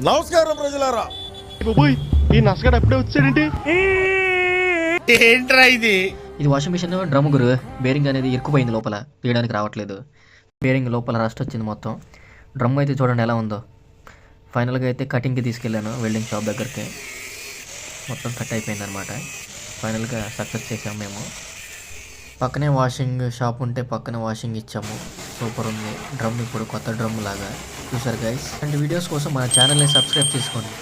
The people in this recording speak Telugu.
నమస్కారం ప్రజలారా. ఈ నసగాడు అప్పుడే వచ్చాడంటే ఏంట్రా ఇది? ఇది వాషింగ్ మిషన్ డ్రమ్ గురు. బేరింగ్ అనేది ఇరుక్కుపోయింది, లోపల తీయడానికి రావట్లేదు. బేరింగ్ లోపల రస్ట్ వచ్చింది మొత్తం. డ్రమ్ అయితే చూడండి ఎలా ఉందో. ఫైనల్గా అయితే కటింగ్కి తీసుకెళ్ళాను వెల్డింగ్ షాప్ దగ్గరికి. మొత్తం కట్ అయిపోయింది అనమాట. ఫైనల్గా సక్సెస్ చేసాము మేము. పక్కనే వాషింగ్ షాప్ ఉంటే పక్కన వాషింగ్ ఇచ్చాము. సూపర్ ఉంది డ్రమ్. ఇప్పుడు కొత్త డ్రమ్ లాగా చూసారు గైస్. అండ్ వీడియోస్ కోసం మన ఛానల్ని సబ్స్క్రైబ్ చేసుకోండి.